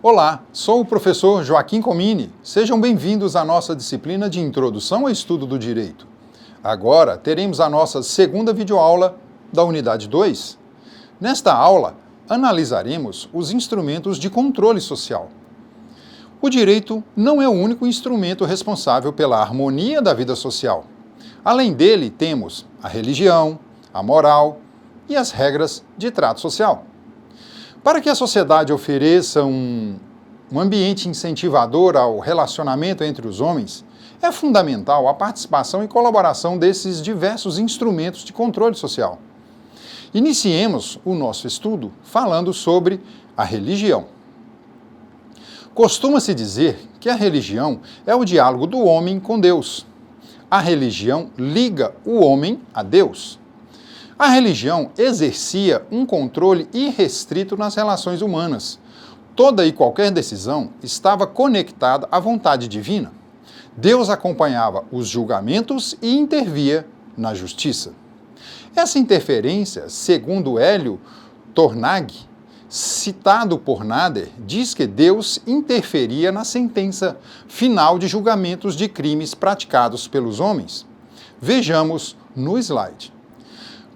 Olá, sou o professor Joaquim Comini. Sejam bem-vindos à nossa disciplina de Introdução ao Estudo do Direito. Agora teremos a nossa segunda videoaula da Unidade 2. Nesta aula, analisaremos os instrumentos de controle social. O direito não é o único instrumento responsável pela harmonia da vida social. Além dele, temos a religião, a moral e as regras de trato social. Para que a sociedade ofereça um ambiente incentivador ao relacionamento entre os homens, é fundamental a participação e colaboração desses diversos instrumentos de controle social. Iniciemos o nosso estudo falando sobre a religião. Costuma-se dizer que a religião é o diálogo do homem com Deus. A religião liga o homem a Deus. A religião exercia um controle irrestrito nas relações humanas. Toda e qualquer decisão estava conectada à vontade divina. Deus acompanhava os julgamentos e intervia na justiça. Essa interferência, segundo Hélio Tornag, citado por Nader, diz que Deus interferia na sentença final de julgamentos de crimes praticados pelos homens. Vejamos no slide.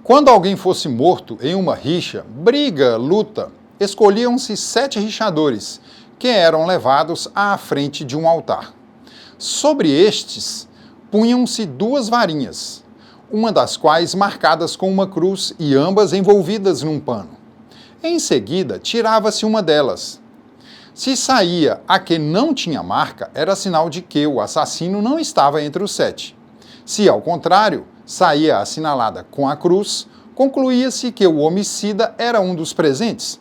Quando alguém fosse morto em uma rixa, briga, luta, escolhiam-se 7 rixadores, que eram levados à frente de um altar. Sobre estes, punham-se 2 varinhas, uma das quais marcadas com uma cruz e ambas envolvidas num pano. Em seguida, tirava-se uma delas. Se saía a que não tinha marca, era sinal de que o assassino não estava entre os 7. Se, ao contrário, saía assinalada com a cruz, concluía-se que o homicida era um dos presentes.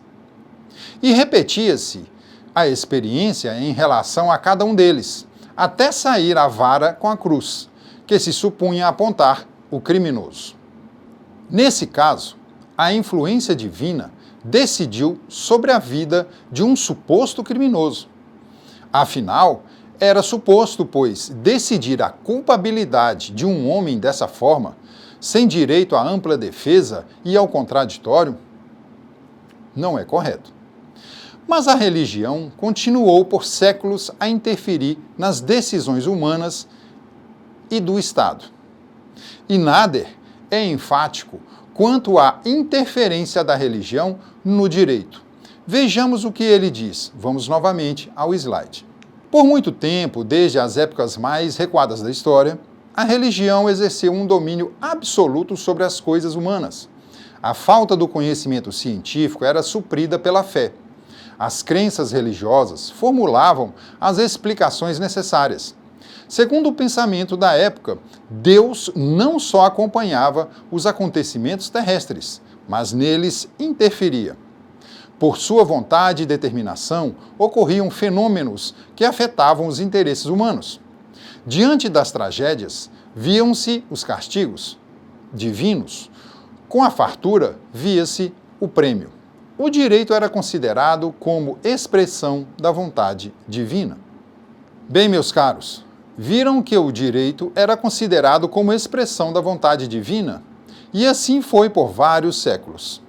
E repetia-se a experiência em relação a cada um deles, até sair a vara com a cruz, que se supunha apontar o criminoso. Nesse caso, a influência divina decidiu sobre a vida de um suposto criminoso. Afinal, era suposto, pois, decidir a culpabilidade de um homem dessa forma, sem direito à ampla defesa e ao contraditório, não é correto. Mas a religião continuou por séculos a interferir nas decisões humanas e do Estado. E Nader é enfático quanto à interferência da religião no direito. Vejamos o que ele diz. Vamos novamente ao slide. Por muito tempo, desde as épocas mais recuadas da história, a religião exerceu um domínio absoluto sobre as coisas humanas. A falta do conhecimento científico era suprida pela fé. As crenças religiosas formulavam as explicações necessárias. Segundo o pensamento da época, Deus não só acompanhava os acontecimentos terrestres, mas neles interferia. Por sua vontade e determinação, ocorriam fenômenos que afetavam os interesses humanos. Diante das tragédias, viam-se os castigos divinos. Com a fartura, via-se o prêmio. O direito era considerado como expressão da vontade divina. Bem, meus caros, viram que o direito era considerado como expressão da vontade divina? E assim foi por vários séculos.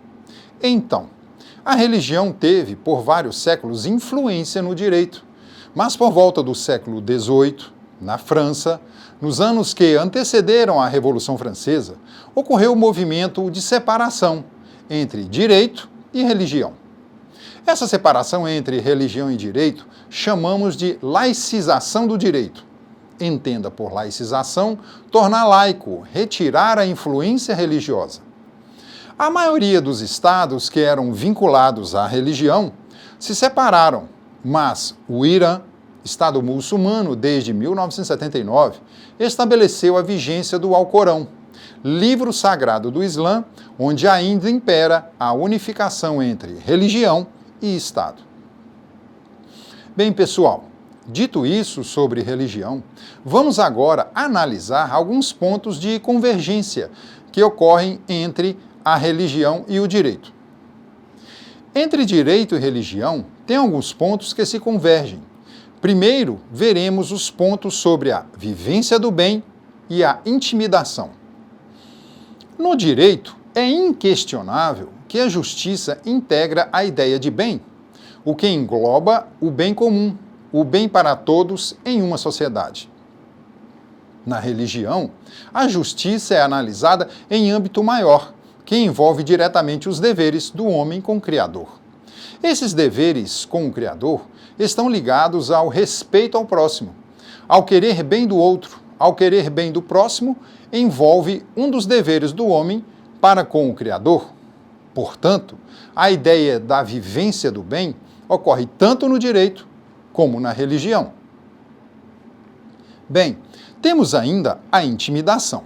Então, a religião teve, por vários séculos, influência no direito, mas por volta do século XVIII, na França, nos anos que antecederam a Revolução Francesa, ocorreu o movimento de separação entre direito e religião. Essa separação entre religião e direito chamamos de laicização do direito. Entenda por laicização, tornar laico, retirar a influência religiosa. A maioria dos estados que eram vinculados à religião se separaram, mas o Irã, Estado muçulmano desde 1979, estabeleceu a vigência do Alcorão, livro sagrado do Islã, onde ainda impera a unificação entre religião e Estado. Bem, pessoal, dito isso sobre religião, vamos agora analisar alguns pontos de convergência que ocorrem entre a religião e o direito. Entre direito e religião, tem alguns pontos que se convergem. Primeiro, veremos os pontos sobre a vivência do bem e a intimidação. No direito, é inquestionável que a justiça integra a ideia de bem. o que engloba o bem comum, o bem para todos em uma sociedade. Na religião, a justiça é analisada em âmbito maior, que envolve diretamente os deveres do homem com o Criador. Esses deveres com o Criador estão ligados ao respeito ao próximo, ao querer bem do outro, ao querer bem do próximo, envolve um dos deveres do homem para com o Criador. Portanto, a ideia da vivência do bem ocorre tanto no direito como na religião. Bem, temos ainda a intimidação.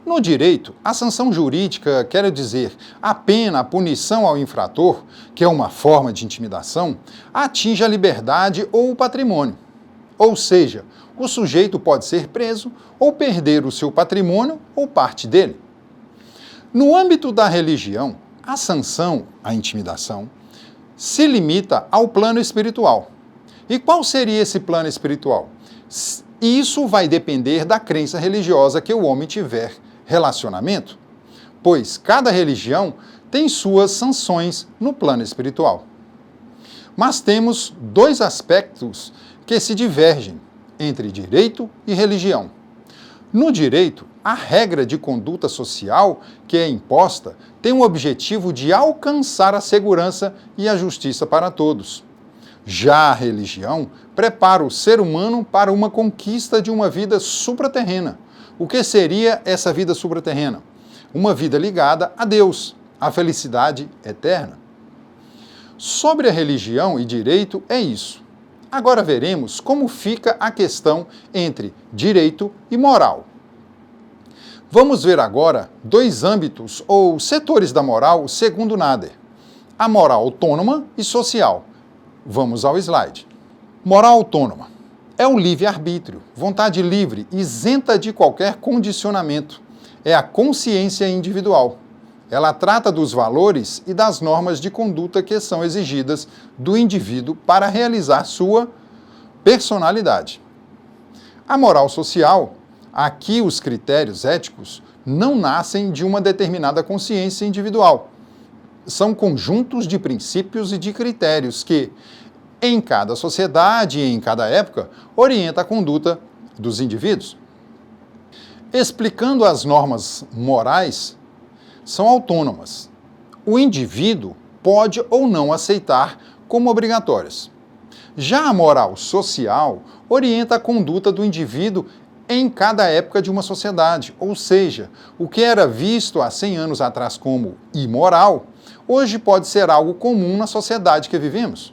No direito, a sanção jurídica, quer dizer, a pena, a punição ao infrator, que é uma forma de intimidação, atinge a liberdade ou o patrimônio. Ou seja, o sujeito pode ser preso ou perder o seu patrimônio ou parte dele. No âmbito da religião, a sanção, a intimidação, se limita ao plano espiritual. E qual seria esse plano espiritual? Isso vai depender da crença religiosa que o homem tiver relacionamento, pois cada religião tem suas sanções no plano espiritual. Mas temos dois aspectos que se divergem entre direito e religião. No direito, a regra de conduta social que é imposta tem o objetivo de alcançar a segurança e a justiça para todos. Já a religião prepara o ser humano para uma conquista de uma vida supraterrena. O que seria essa vida supraterrena? Uma vida ligada a Deus, a felicidade eterna. Sobre a religião e direito é isso. Agora veremos como fica a questão entre direito e moral. Vamos ver agora dois âmbitos ou setores da moral segundo Nader: a moral autônoma e social. Vamos ao slide. Moral autônoma é o livre-arbítrio, vontade livre, isenta de qualquer condicionamento. É a consciência individual. Ela trata dos valores e das normas de conduta que são exigidas do indivíduo para realizar sua personalidade. A moral social, aqui os critérios éticos, não nascem de uma determinada consciência individual. São conjuntos de princípios e de critérios que, em cada sociedade e em cada época, orienta a conduta dos indivíduos. Explicando as normas morais, são autônomas. O indivíduo pode ou não aceitar como obrigatórias. Já a moral social orienta a conduta do indivíduo em cada época de uma sociedade, ou seja, o que era visto há 100 anos atrás como imoral, hoje pode ser algo comum na sociedade que vivemos.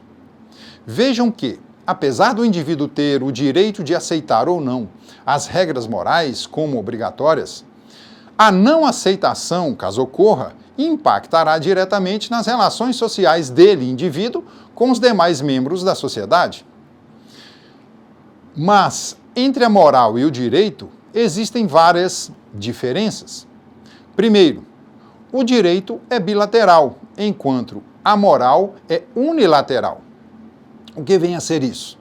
Vejam que, apesar do indivíduo ter o direito de aceitar ou não as regras morais como obrigatórias, a não aceitação, caso ocorra, impactará diretamente nas relações sociais dele, indivíduo, com os demais membros da sociedade. Mas, entre a moral e o direito, existem várias diferenças. Primeiro, o direito é bilateral, enquanto a moral é unilateral. O que vem a ser isso?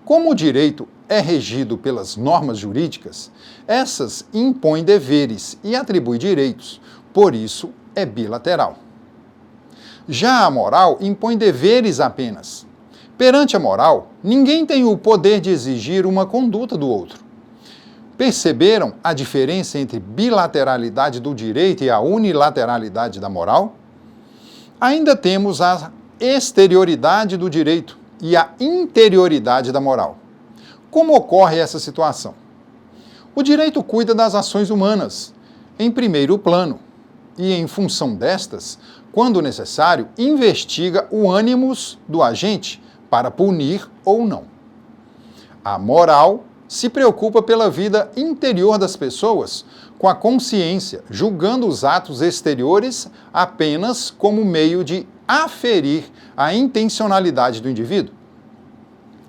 Como o direito é regido pelas normas jurídicas, essas impõem deveres e atribuem direitos, por isso é bilateral. Já a moral impõe deveres apenas. Perante a moral, ninguém tem o poder de exigir uma conduta do outro. Perceberam a diferença entre bilateralidade do direito e a unilateralidade da moral? Ainda temos a exterioridade do direito e a interioridade da moral. Como ocorre essa situação? O direito cuida das ações humanas, em primeiro plano, e em função destas, quando necessário, investiga o ânimos do agente para punir ou não. A moral se preocupa pela vida interior das pessoas, com a consciência, julgando os atos exteriores apenas como meio de aferir a intencionalidade do indivíduo.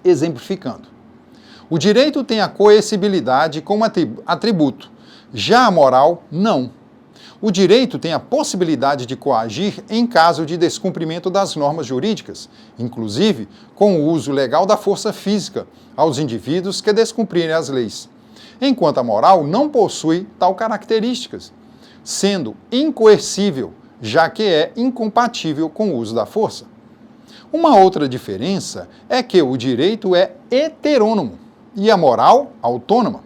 Exemplificando, o direito tem a coercibilidade como atributo, já a moral, não. O direito tem a possibilidade de coagir em caso de descumprimento das normas jurídicas, inclusive com o uso legal da força física aos indivíduos que descumprirem as leis, enquanto a moral não possui tal características, sendo incoercível, já que é incompatível com o uso da força. Uma outra diferença é que o direito é heterônomo e a moral autônoma.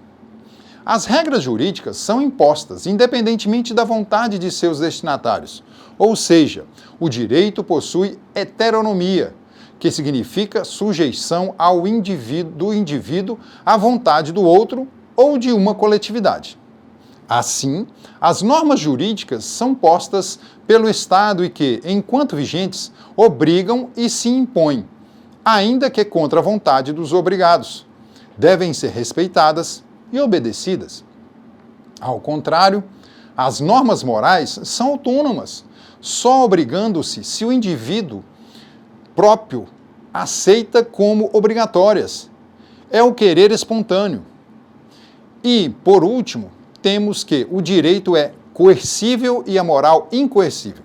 As regras jurídicas são impostas independentemente da vontade de seus destinatários, ou seja, o direito possui heteronomia, que significa sujeição do indivíduo à vontade do outro ou de uma coletividade. Assim, as normas jurídicas são postas pelo Estado e que, enquanto vigentes, obrigam e se impõem, ainda que contra a vontade dos obrigados. Devem ser respeitadas e obedecidas. Ao contrário, as normas morais são autônomas, só obrigando-se se o indivíduo próprio aceita como obrigatórias. É o querer espontâneo. E, por último, temos que o direito é coercível e a moral incoercível.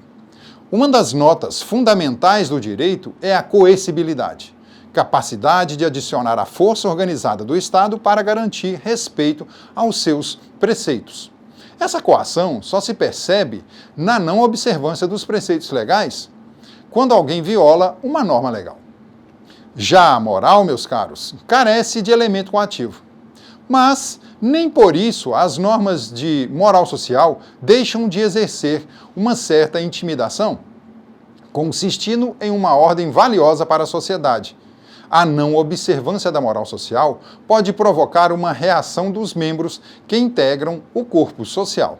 Uma das notas fundamentais do direito é a coercibilidade, capacidade de adicionar a força organizada do Estado para garantir respeito aos seus preceitos. Essa coação só se percebe na não observância dos preceitos legais, quando alguém viola uma norma legal. Já a moral, meus caros, carece de elemento coativo. Mas nem por isso as normas de moral social deixam de exercer uma certa intimidação, consistindo em uma ordem valiosa para a sociedade. A não observância da moral social pode provocar uma reação dos membros que integram o corpo social.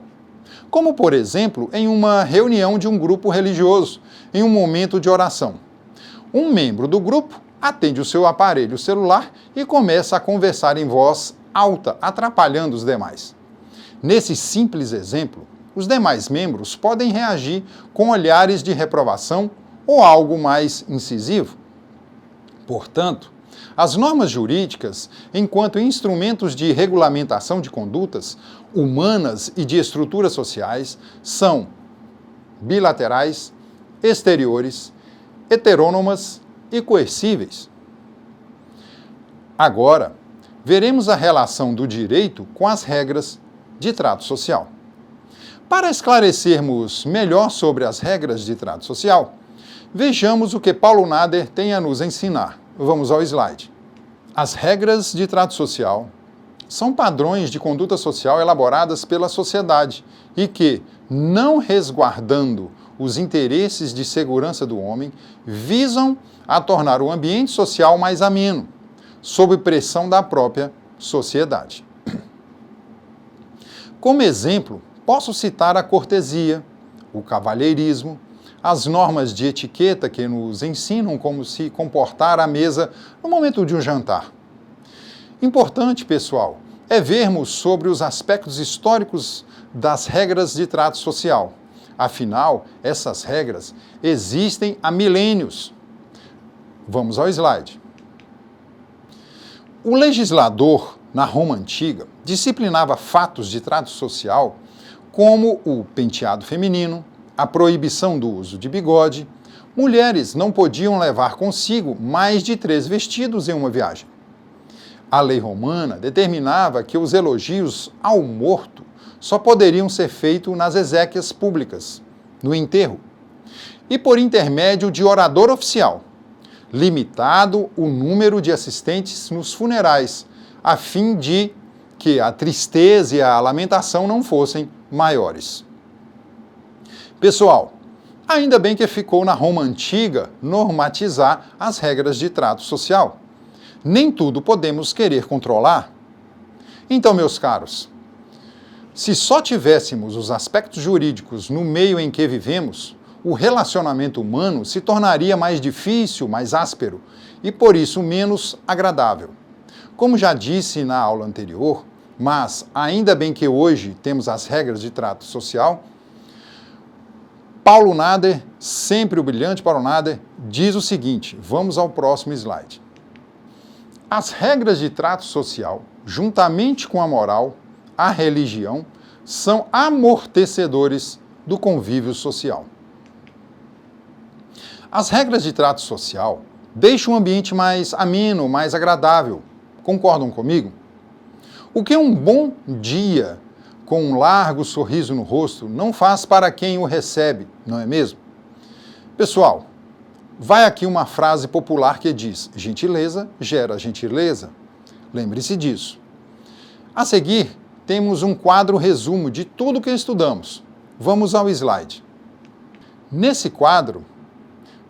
Como, por exemplo, em uma reunião de um grupo religioso, em um momento de oração. Um membro do grupo atende o seu aparelho celular e começa a conversar em voz alta, atrapalhando os demais. Nesse simples exemplo, os demais membros podem reagir com olhares de reprovação ou algo mais incisivo. Portanto, as normas jurídicas, enquanto instrumentos de regulamentação de condutas humanas e de estruturas sociais, são bilaterais, exteriores, heterônomas e coercíveis. Agora, veremos a relação do direito com as regras de trato social. Para esclarecermos melhor sobre as regras de trato social, vejamos o que Paulo Nader tem a nos ensinar. Vamos ao slide. As regras de trato social são padrões de conduta social elaboradas pela sociedade e que, não resguardando os interesses de segurança do homem, visam a tornar o ambiente social mais ameno, sob pressão da própria sociedade. Como exemplo, posso citar a cortesia, o cavalheirismo, as normas de etiqueta que nos ensinam como se comportar à mesa no momento de um jantar. Importante, pessoal, é vermos sobre os aspectos históricos das regras de trato social. Afinal, essas regras existem há milênios. Vamos ao slide. O legislador, na Roma antiga, disciplinava fatos de trato social como o penteado feminino, a proibição do uso de bigode. Mulheres não podiam levar consigo mais de 3 vestidos em uma viagem. A lei romana determinava que os elogios ao morto só poderiam ser feitos nas exéquias públicas, no enterro, e por intermédio de orador oficial, limitado o número de assistentes nos funerais, a fim de que a tristeza e a lamentação não fossem maiores. Pessoal, ainda bem que ficou na Roma antiga normatizar as regras de trato social. Nem tudo podemos querer controlar. Então, meus caros, se só tivéssemos os aspectos jurídicos no meio em que vivemos, o relacionamento humano se tornaria mais difícil, mais áspero e, por isso, menos agradável. Como já disse na aula anterior, mas ainda bem que hoje temos as regras de trato social, Paulo Nader, sempre o brilhante Paulo Nader, diz o seguinte, vamos ao próximo slide. As regras de trato social, juntamente com a moral, a religião, são amortecedores do convívio social. As regras de trato social deixam o ambiente mais ameno, mais agradável. Concordam comigo? O que um bom dia com um largo sorriso no rosto não faz para quem o recebe, não é mesmo? Pessoal, Vai aqui uma frase popular que diz: gentileza gera gentileza. Lembre-se disso. A seguir, temos um quadro resumo de tudo que estudamos. Vamos ao slide. Nesse quadro,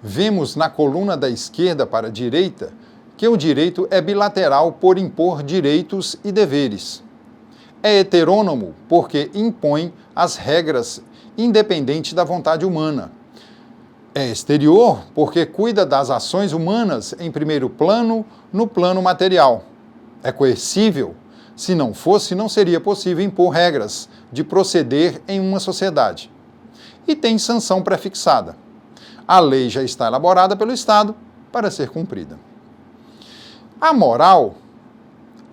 vemos na coluna da esquerda para a direita que o direito é bilateral por impor direitos e deveres. É heterônomo porque impõe as regras independente da vontade humana. É exterior porque cuida das ações humanas em primeiro plano, no plano material. É coercível. Se não fosse, não seria possível impor regras de proceder em uma sociedade. E tem sanção prefixada. A lei já está elaborada pelo Estado para ser cumprida. A moral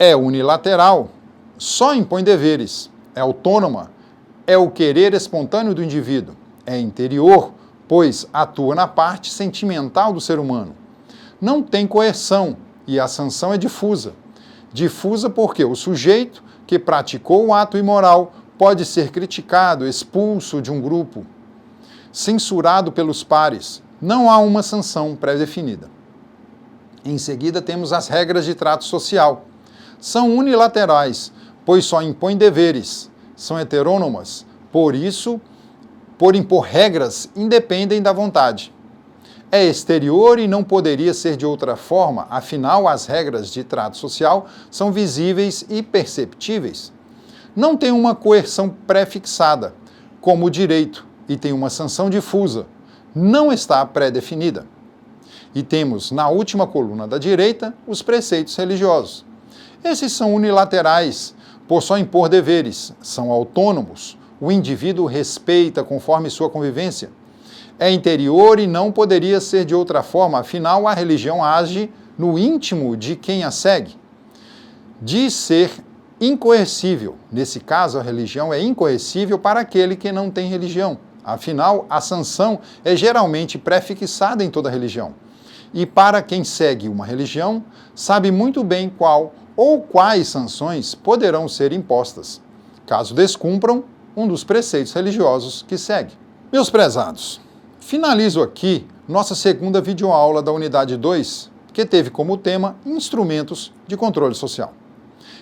é unilateral, só impõe deveres, é autônoma, é o querer espontâneo do indivíduo, é interior, pois atua na parte sentimental do ser humano. Não tem coerção e a sanção é difusa. Difusa porque o sujeito que praticou o ato imoral pode ser criticado, expulso de um grupo, censurado pelos pares. Não há uma sanção pré-definida. Em seguida, temos as regras de trato social. São unilaterais, pois só impõem deveres. São heterônomas, por isso, por impor regras, independem da vontade. É exterior e não poderia ser de outra forma, afinal, as regras de trato social são visíveis e perceptíveis. Não tem uma coerção pré-fixada, como o direito, e tem uma sanção difusa. Não está pré-definida. E temos, na última coluna da direita, os preceitos religiosos. Esses são unilaterais, por só impor deveres, são autônomos. O indivíduo respeita conforme sua convivência. É interior e não poderia ser de outra forma, afinal, a religião age no íntimo de quem a segue. Diz ser incoercível. Nesse caso, a religião é incoercível para aquele que não tem religião. Afinal, a sanção é geralmente pré-fixada em toda religião. E para quem segue uma religião, sabe muito bem qual ou quais sanções poderão ser impostas, caso descumpram um dos preceitos religiosos que segue. Meus prezados, finalizo aqui nossa segunda videoaula da unidade 2, que teve como tema instrumentos de controle social.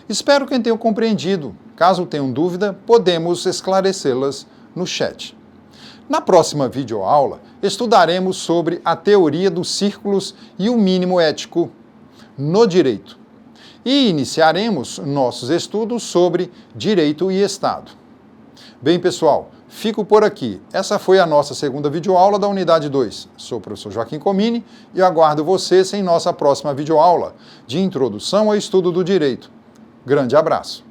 Espero que tenham compreendido. Caso tenham dúvida, podemos esclarecê-las no chat. Na próxima videoaula, estudaremos sobre a teoria dos círculos e o mínimo ético no direito. E iniciaremos nossos estudos sobre direito e Estado. Bem, pessoal, fico por aqui. Essa foi a nossa segunda videoaula da unidade 2. Sou o professor Joaquim Comini e aguardo vocês em nossa próxima videoaula de introdução ao estudo do direito. Grande abraço.